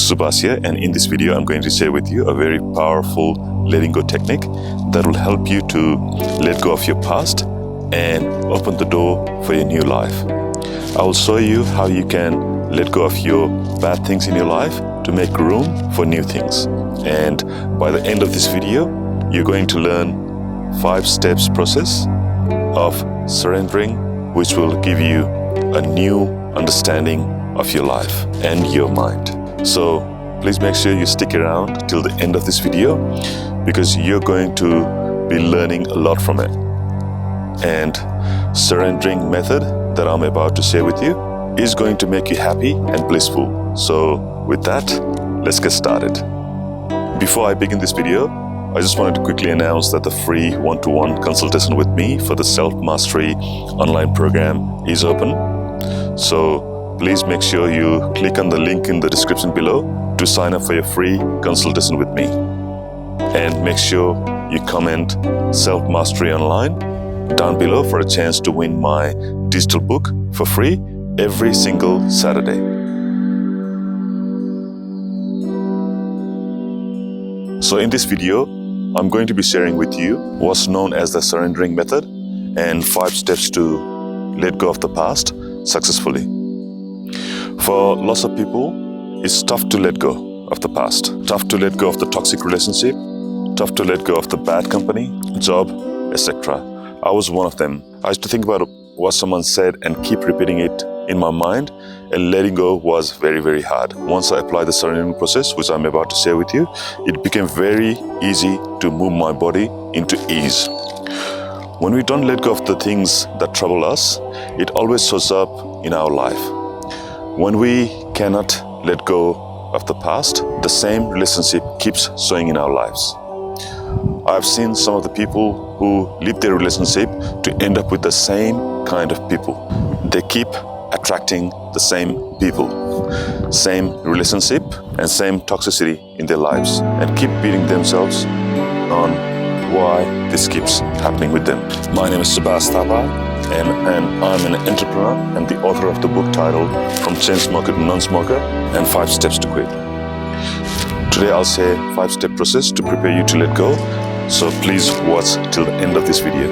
Subhas here, and in this video I'm going to share with you a very powerful letting go technique that will help you to let go of your past and open the door for your new life. I will show you how you can let go of your bad things in your life to make room for new things. And by the end of this video, you're going to learn 5 steps process of surrendering, which will give you a new understanding of your life and your mind. So please make sure you stick around till the end of this video, because you're going to be learning a lot from it. And surrendering method that I'm about to share with you is going to make you happy and blissful. So with that, let's get started. Before I begin this video, I just wanted to quickly announce that the free one-to-one consultation with me for the Self-Mastery online program is open. So please make sure you click on the link in the description below to sign up for your free consultation with me. And make sure you comment Self-Mastery Online down below for a chance to win my digital book for free every single Saturday. So in this video, I'm going to be sharing with you what's known as the surrendering method and 5 steps to let go of the past successfully. For lots of people, it's tough to let go of the past. Tough to let go of the toxic relationship, tough to let go of the bad company, job, etc. I was one of them. I used to think about what someone said and keep repeating it in my mind, and letting go was very, very hard. Once I applied the surrendering process, which I'm about to share with you, it became very easy to move my body into ease. When we don't let go of the things that trouble us, it always shows up in our life. When we cannot let go of the past, the same relationship keeps showing in our lives. I've seen some of the people who leave their relationship to end up with the same kind of people. They keep attracting the same people, same relationship and same toxicity in their lives, and keep beating themselves on why this keeps happening with them. My name is Subhas Thapa, and I'm an entrepreneur and the author of the book titled From Chain Smoker to Non-Smoker and 5 Steps to Quit. Today I'll share 5-step process to prepare you to let go, so please watch till the end of this video.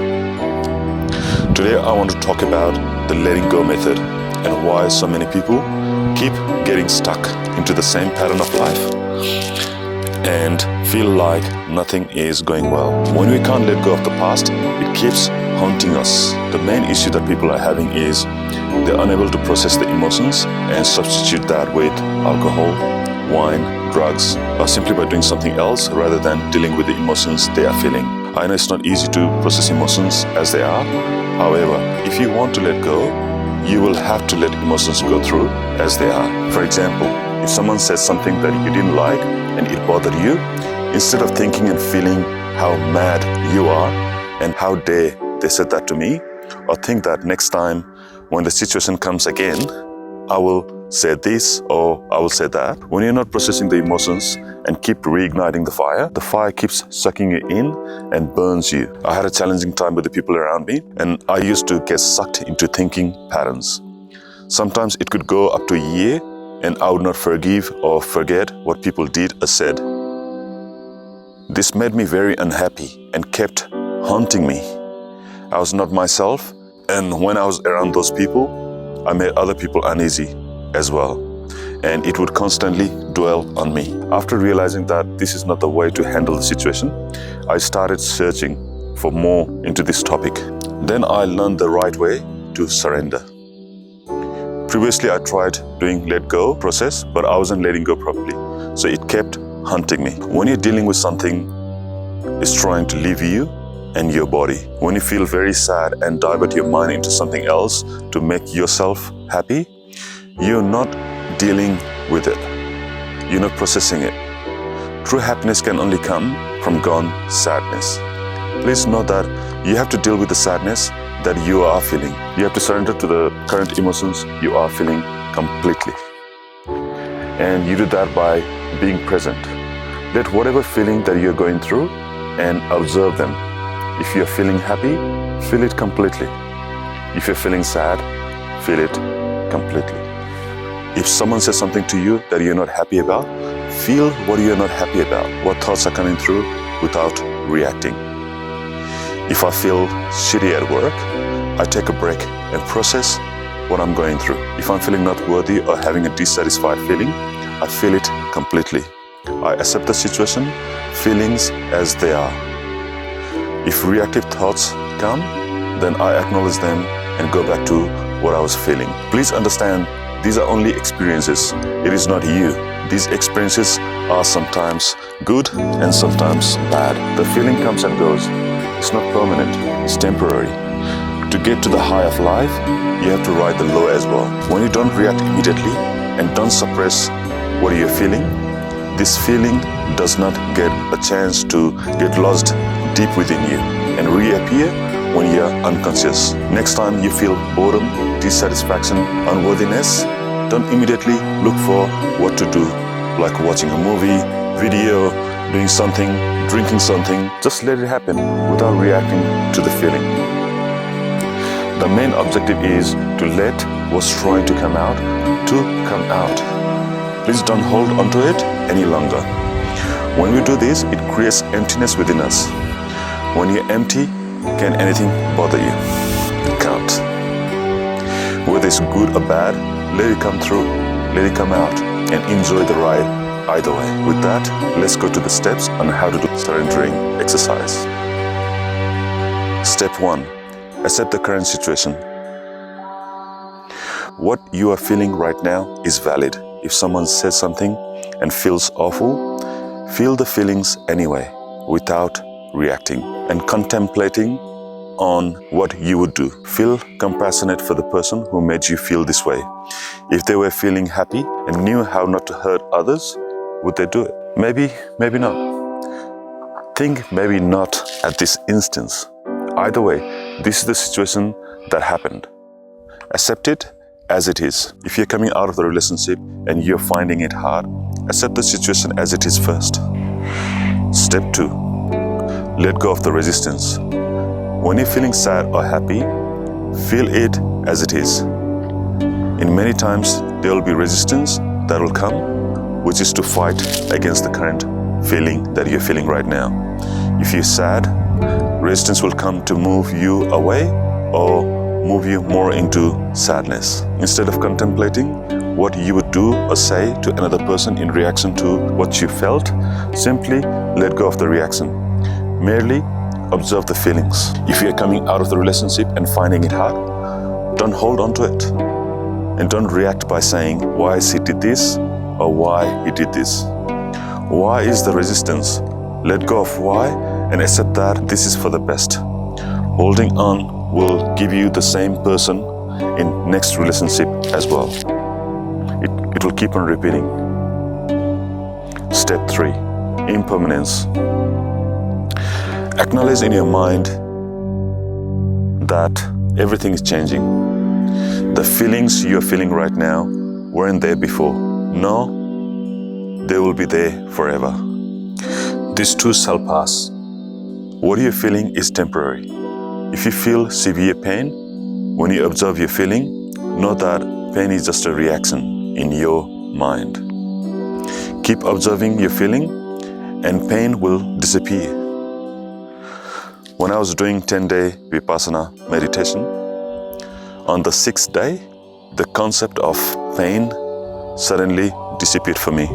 Today I want to talk about the letting go method and why so many people keep getting stuck into the same pattern of life and feel like nothing is going well. When we can't let go of the past, it keeps haunting us. The main issue that people are having is they're unable to process the emotions and substitute that with alcohol, wine, drugs, or simply by doing something else rather than dealing with the emotions they are feeling. I know it's not easy to process emotions as they are. However, if you want to let go, you will have to let emotions go through as they are. For example, if someone says something that you didn't like and it bothered you, instead of thinking and feeling how mad you are and how dare they said that to me, or think that next time when the situation comes again, I will say this or I will say that. When you're not processing the emotions and keep reigniting the fire keeps sucking you in and burns you. I had a challenging time with the people around me, and I used to get sucked into thinking patterns. Sometimes it could go up to a year and I would not forgive or forget what people did or said. This made me very unhappy and kept haunting me. I was not myself, and when I was around those people, I made other people uneasy as well, and it would constantly dwell on me. After realizing that this is not the way to handle the situation, I started searching for more into this topic. Then I learned the right way to surrender. Previously I tried doing let go process, but I wasn't letting go properly, so it kept haunting me. When you're dealing with something, it's trying to leave you and your body. When you feel very sad and divert your mind into something else to make yourself happy, you're not dealing with it. You're not processing it. True happiness can only come from gone sadness. Please know that you have to deal with the sadness that you are feeling. You have to surrender to the current emotions you are feeling completely. And you do that by being present. Let whatever feeling that you're going through and observe them. If you're feeling happy, feel it completely. If you're feeling sad, feel it completely. If someone says something to you that you're not happy about, feel what you're not happy about, what thoughts are coming through without reacting. If I feel shitty at work, I take a break and process what I'm going through. If I'm feeling not worthy or having a dissatisfied feeling, I feel it completely. I accept the situation, feelings as they are. If reactive thoughts come, then I acknowledge them and go back to what I was feeling. Please understand, these are only experiences. It is not you. These experiences are sometimes good and sometimes bad. The feeling comes and goes. It's not permanent, it's temporary. To get to the high of life, you have to ride the low as well. When you don't react immediately and don't suppress what you're feeling, this feeling does not get a chance to get lost deep within you and reappear when you're unconscious. Next time you feel boredom, dissatisfaction, unworthiness, don't immediately look for what to do, like watching a movie, video, doing something, drinking something. Just let it happen without reacting to the feeling. The main objective is to let what's trying to come out come out. Please don't hold onto it any longer. When we do this, it creates emptiness within us. When you're empty, can anything bother you? It can't. Whether it's good or bad, let it come through, let it come out, and enjoy the ride either way. With that, let's go to the steps on how to do surrendering exercise. Step 1. Accept the current situation. What you are feeling right now is valid. If someone says something and feels awful, feel the feelings anyway, without reacting and contemplating on what you would do. Feel compassionate for the person who made you feel this way. If they were feeling happy and knew how not to hurt others, would they do it? Maybe, maybe not. Think maybe not at this instance. Either way, this is the situation that happened. Accept it as it is. If you're coming out of the relationship and you're finding it hard, accept the situation as it is first. Step 2. Let go of the resistance. When you're feeling sad or happy, feel it as it is. In many times, there will be resistance that will come, which is to fight against the current feeling that you're feeling right now. If you're sad, resistance will come to move you away or move you more into sadness. Instead of contemplating what you would do or say to another person in reaction to what you felt, simply let go of the reaction. Merely observe the feelings. If you're coming out of the relationship and finding it hard, don't hold on to it. And don't react by saying, why he did this or why he did this. Why is the resistance? Let go of why and accept that this is for the best. Holding on will give you the same person in next relationship as well. It will keep on repeating. Step 3. Impermanence. Acknowledge in your mind that everything is changing. The feelings you're feeling right now weren't there before. No, they will be there forever. This too shall pass. What you're feeling is temporary. If you feel severe pain, when you observe your feeling, know that pain is just a reaction in your mind. Keep observing your feeling and pain will disappear. When I was doing 10-day Vipassana meditation, on the 6th day, the concept of pain suddenly disappeared for me.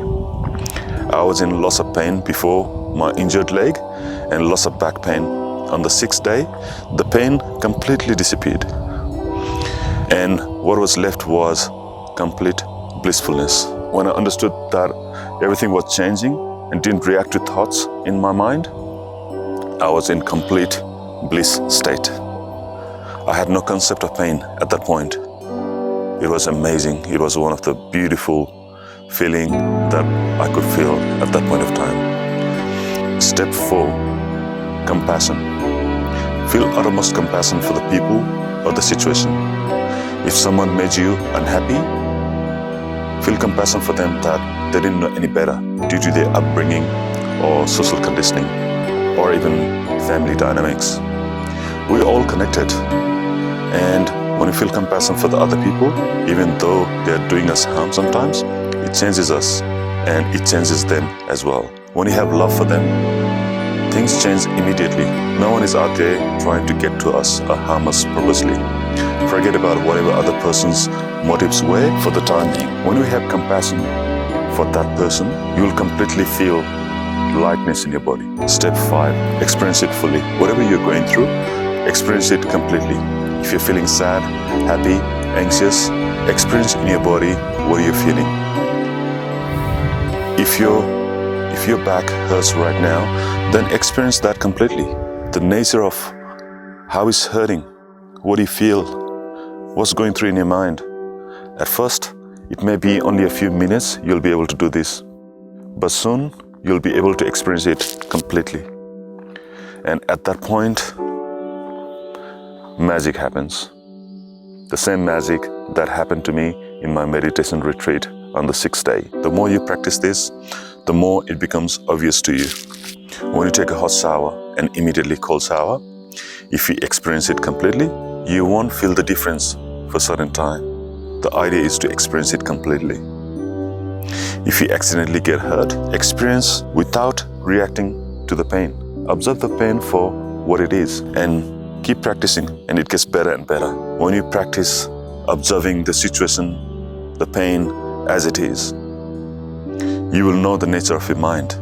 I was in loss of pain before my injured leg and loss of back pain. On the 6th day, the pain completely disappeared. And what was left was complete blissfulness. When I understood that everything was changing and didn't react to thoughts in my mind, I was in complete bliss state. I had no concept of pain at that point. It was amazing. It was one of the beautiful feeling that I could feel at that point of time. Step 4, compassion. Feel uttermost compassion for the people or the situation. If someone made you unhappy, feel compassion for them that they didn't know any better due to their upbringing or social conditioning or even family dynamics. We're all connected and When we feel compassion for the other people, even though they are doing us harm sometimes, it changes us and it changes them as well. When you have love for them, things change immediately. No one is out there trying to get to us or harm us purposely. Forget about whatever other person's motives were for the time being. When we have compassion for that person, you will completely feel lightness in your body. Step 5, experience it fully. Whatever you're going through, experience it completely. If you're feeling sad, happy, anxious, experience in your body what you're feeling. If your back hurts right now, then experience that completely. The nature of how it's hurting, what you feel, what's going through in your mind. At first, it may be only a few minutes you'll be able to do this, but soon you'll be able to experience it completely. And at that point, magic happens. The same magic that happened to me in my meditation retreat on the 6th day. The more you practice this, the more it becomes obvious to you. When you take a hot shower and immediately cold shower, if you experience it completely, you won't feel the difference for a certain time. The idea is to experience it completely. If you accidentally get hurt, experience without reacting to the pain. Observe the pain for what it is and keep practicing, and it gets better and better. When you practice observing the situation, the pain as it is, you will know the nature of your mind.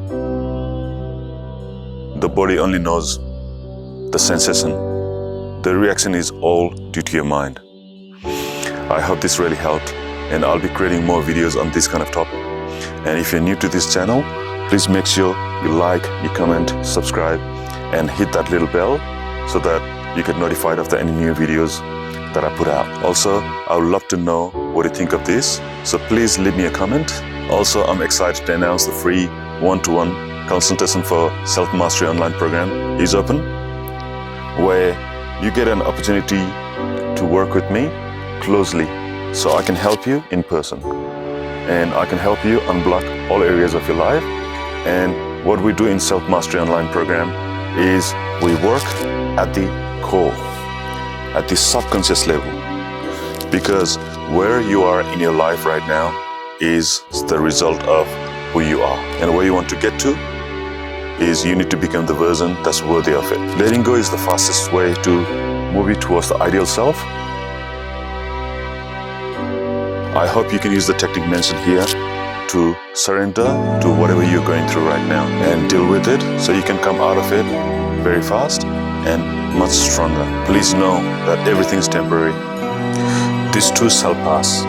The body only knows the sensation. The reaction is all due to your mind. I hope this really helped, and I'll be creating more videos on this kind of topic. And if you're new to this channel, please make sure you like, you comment, subscribe, and hit that little bell so that you get notified of any new videos that I put out. Also, I would love to know what you think of this, so please leave me a comment. Also, I'm excited to announce the free one-to-one consultation for Self-Mastery Online program is open, where you get an opportunity to work with me closely so I can help you in person. And I can help you unblock all areas of your life. And what we do in Self-Mastery Online program is we work at the core, at the subconscious level. Because where you are in your life right now is the result of who you are. And where you want to get to is you need to become the version that's worthy of it. Letting go is the fastest way to move you towards the ideal self. I hope you can use the technique mentioned here to surrender to whatever you're going through right now and deal with it so you can come out of it very fast and much stronger. Please know that everything is temporary. This too shall pass.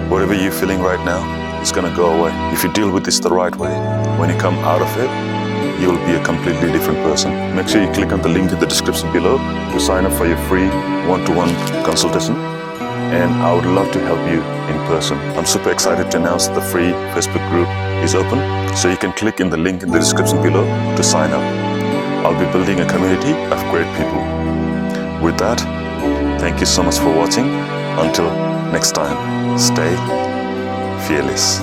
Whatever you're feeling right now is going to go away. If you deal with this the right way, when you come out of it, you'll be a completely different person. Make sure you click on the link in the description below to sign up for your free one-to-one consultation. And I would love to help you in person. I'm super excited to announce that the free Facebook group is open, so you can click in the link in the description below to sign up. I'll be building a community of great people. With that, thank you so much for watching. Until next time, stay fearless.